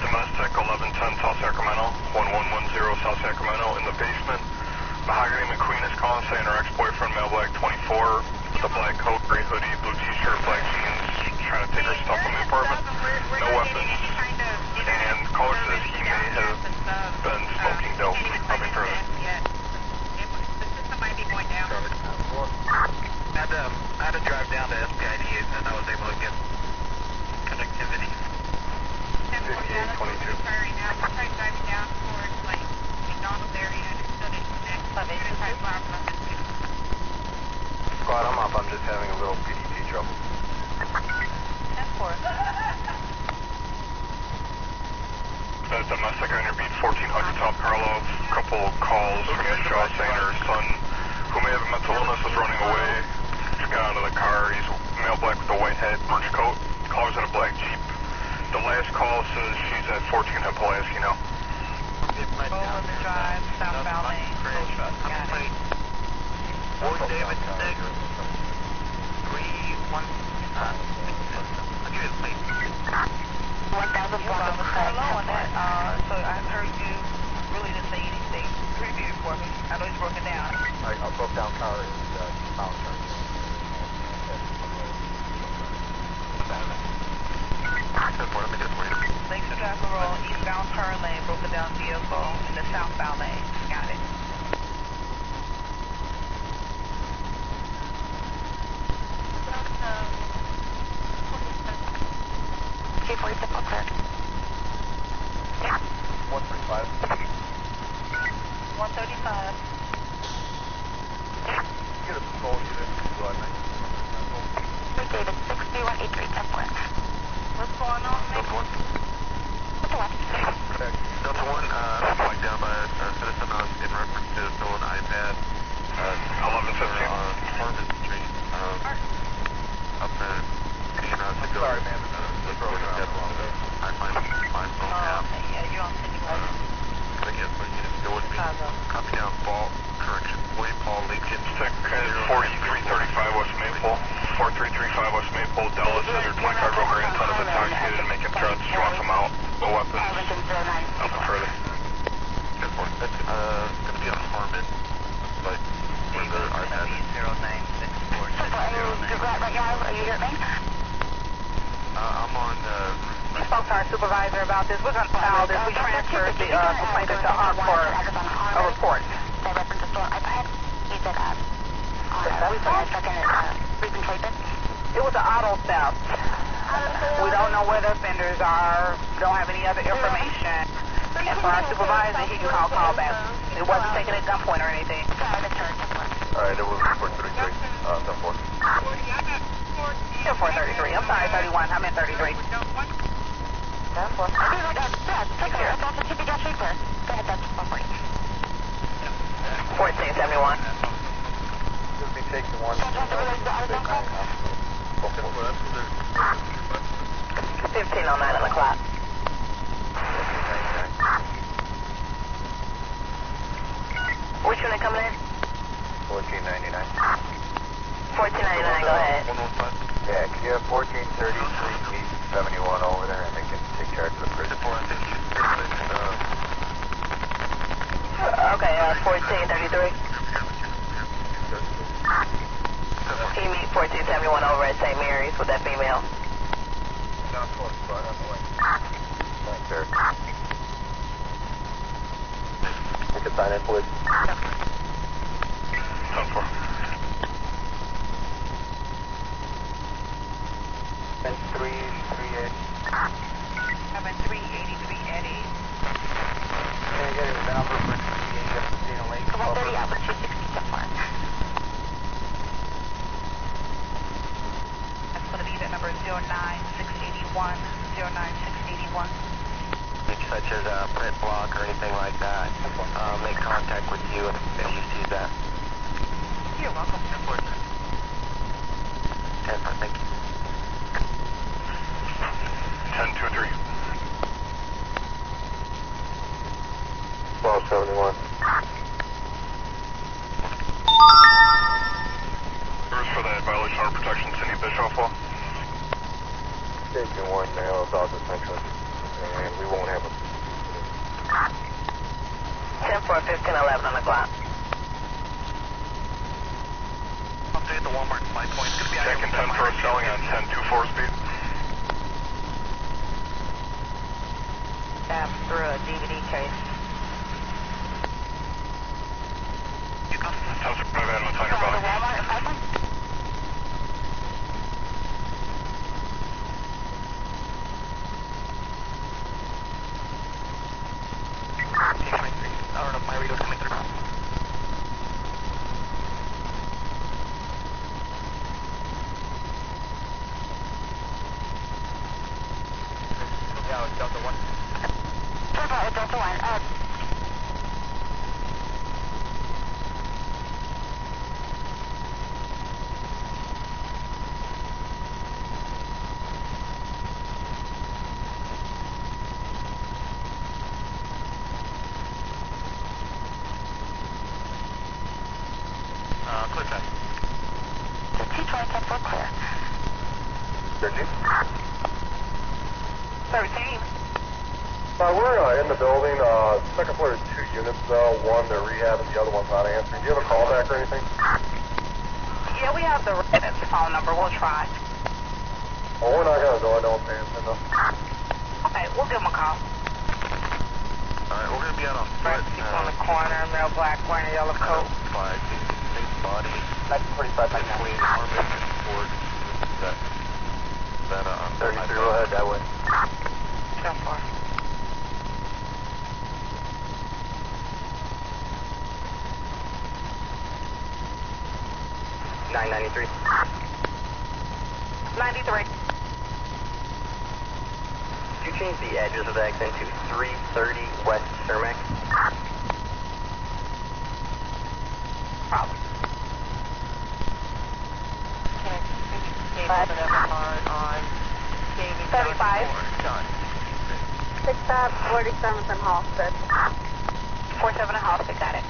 Domestic 1110 South Sacramento, 1110 South Sacramento in the basement. Mahogany McQueen is calling saying her ex-boyfriend, male black 24, the black coat, gray hoodie, blue t-shirt, black jeans, trying to take her stuff from the apartment. No weapons. And caller says he may have been smoking dope. Nothing further. The system might be going down. I had to drive down to SPID and I was able to get connectivity. 5822. Sorry, now we're driving down towards like McDonald's area and it's still didn't connect. Squad, I'm up. I'm just having a little PDT trouble. 10-4. Domestic on your beat 1400 South Karlov. Couple calls from Shaw saying her son, who may have a mental illness, was running away. Just got out of the car. He's male black with a white hat, orange coat. Caller's in a black Jeep. The last call says she's at 14 Pulaski now. Bowman Drive, southbound lane. Got it. Fort David 6. 3-1. I'll give you the plate. 1,000 low on that. So I heard you really didn't say anything. Preview for me. I know he's broken down. Alright, I'll broke down car is pound turns. Thanks for traffic roll. Eastbound turn lane, broken down vehicle in the southbound lane. Got it. 135. Get a patrol unit to David, 6183, 10-4. What's going on, Nick? Delta 1, like down by a citizen in reference to a stolen iPad. 1115 on Harmon Street. Up there. Sorry, man. I find my phone app. Yeah, you're on city road. But yes, but you didn't go with me. Copy down, fault, correction. William Paul Lincoln. 4335 West Maple. 4335 West Maple. Dallas under 25 over intent of intoxicated and making threats. You want them out. No weapons. Nothing further. That's going to be on Harmon. But the iPad. 0964. Are you here, man? I'm on We spoke to our supervisor about this. We're going to file this. We transferred the complaint to our court, a report. By reference to stolen iPad, you said, it was an auto theft. We don't know where the offenders are. Don't have any other information. And for our supervisor, he can call callback. It wasn't taken at gunpoint or anything. Alright, it was 433. 10-4. 433. I'm sorry, 31. I meant 33. 10-4. take care. That's a TP gas reaper. Go ahead, that's 140. 1471. Should be taking one. 15 on 9 on the clock. Which unit coming in? 1499. 1499, go ahead. 115. Yeah, can you have 1433 71 over there and they can take charge of the prison? Okay, 1433. Can you meet 1471 over at St. Mary's with that female? Thanks, sir. You can sign in, please. 10-4. 338. 383 Eddie. Can I get a number for Christina Lake? 130 out for 260 so far. That's going to be the number 09681. 09681. Such as a print block or anything like that. Make contact with you if you see that. You're welcome. 10-4, thank you. 10-2-3. 1271. Where's for that violation of protection, Cindy Bischoff? Station 1 now is all detention, and we won't have a 10-4, 1511 on the clock. update the Walmart supply point. It's going to be second 10-4 selling on 10-2-4 speed. Tap through a DVD case. You go. 10-4, my bad, what's on your body? I don't know if my radio's coming through. Yeah, Delta 1. Delta 1, Clear pass. 220, 10-4, clear. 13. 13. We're in the building. Second floor is 2 units, one they're rehabbing, the other one's not answering. Do you have a callback or anything? Yeah, we have the resident's phone number. We'll try. Well, we're not going to go. I don't answer, no. Okay, we'll give them a call. Alright, we're going to be out on foot. People on the corner, male black, wearing a yellow coat. 5, big body. 1945, between Harmon and Ford. That, 33, go ahead that way. 10-4. 993. 93. Could you change the address of the accident to 330 West Cermak? Problem. 35. 47th and Halsted. 47 and Halsted, got it.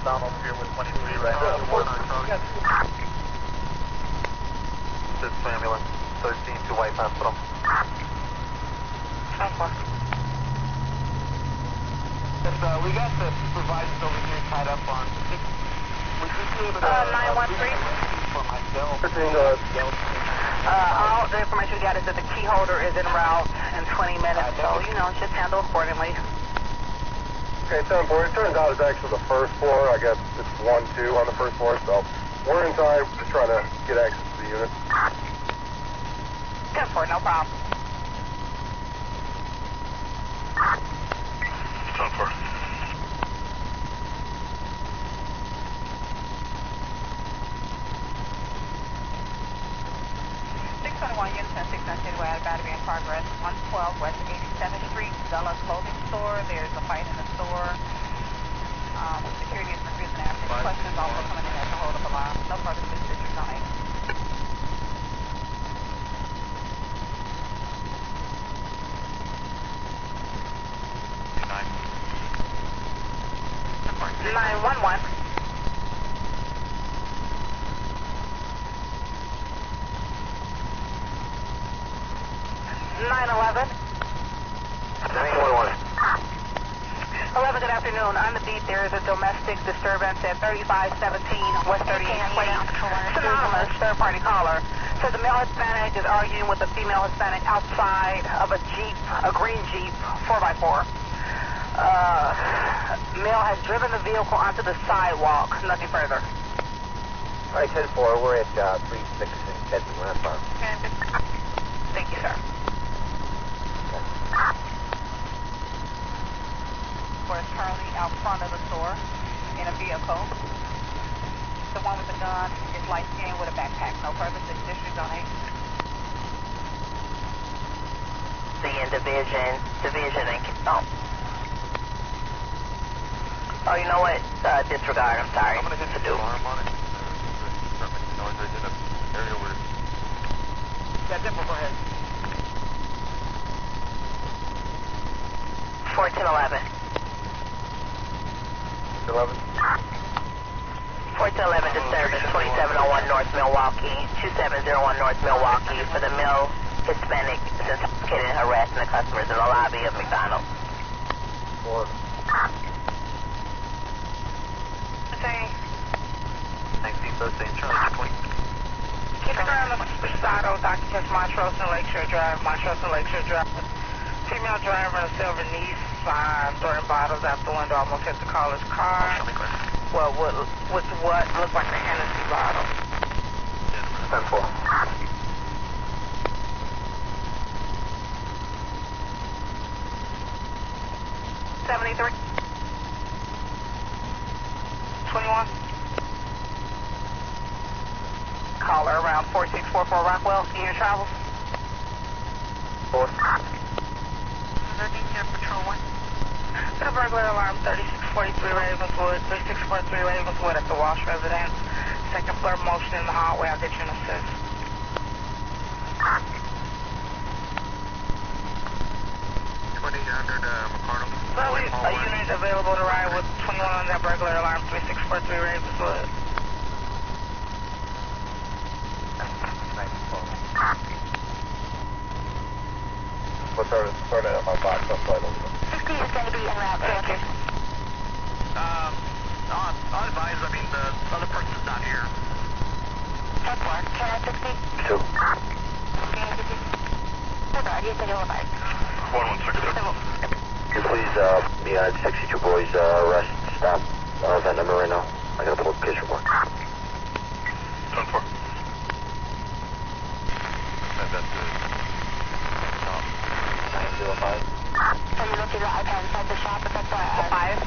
Down over here with 23 right now. This ambulance, 13 to White Hospital. We got the supervisors over here tied up on 6. Would you be able to... 913. For myself. All the information we got is that the key holder is en route in 20 minutes, so, you know, just handle accordingly. Okay, 7-4. It turns out it's actually the first floor. I guess it's 1-2 on the first floor, so we're inside just trying to get access to the unit. 10-4, no problem. 10-4. 621 units and 690 Cityway out of battery in progress. 112 West 87th Street, Zella Clothing Store. There's a fight in the store. Security is refusing to answer questions. Also coming in as a hold-up alarm. No further districts on 8. Nine 911. 911. 911. 11, good afternoon. On the beat, there is a domestic disturbance at 3517 West 38th Place. Synonymous third-party caller. So the male Hispanic is arguing with the female Hispanic outside of a Jeep, a green Jeep, 4x4. Male has driven the vehicle onto the sidewalk. Nothing further. All right, 10-4. We're at 36 and 10. We're not far. Thank you, sir. We're currently out front of the store in a vehicle. The one with the gun is light skinned with a backpack. No purpose. The district on 8. Seeing division and oh, you know what? Disregard. I'm sorry. I'm gonna hit the alarm on it. Noise right in the area where. Yeah, Dimple, go ahead. 1411. 11. 1411 disturbance 2701 North Milwaukee, 2701 North Milwaukee for the male Hispanic is intoxicated and harassing the customers in the lobby of McDonald's. 4. Okay. 1913, Charlie 20. Keep an eye on the Posado, Dr. Tess Montrose and Lakeshore Drive, Female driver in a silver Nissan throwing bottles out the window, almost hit the caller's car. Well, with what looked like a Hennessy bottle. 10-4. 73. 21. Caller around 4644 Rockwell, in your travels. 4. 13 Patrol 1. The burglar alarm 3643 Ravenswood, 3643 Ravenswood at the Walsh residence. Second floor motion in the hallway. I'll get you an assist. 2800 McCardle. So a unit available to ride with 21 on that burglar alarm 3643 Ravenswood. What's our start at my box outside over there? 50 is going to be en route. Thank you. I'll advise, I mean, the other person's not here. 10-4. Can I just speak? 2. Can you please be on 62 boys arrest stop that number right now? I got a public case report. 10-4. That's good. 905. Are you looking at the iPad inside the shop? Is that the 5?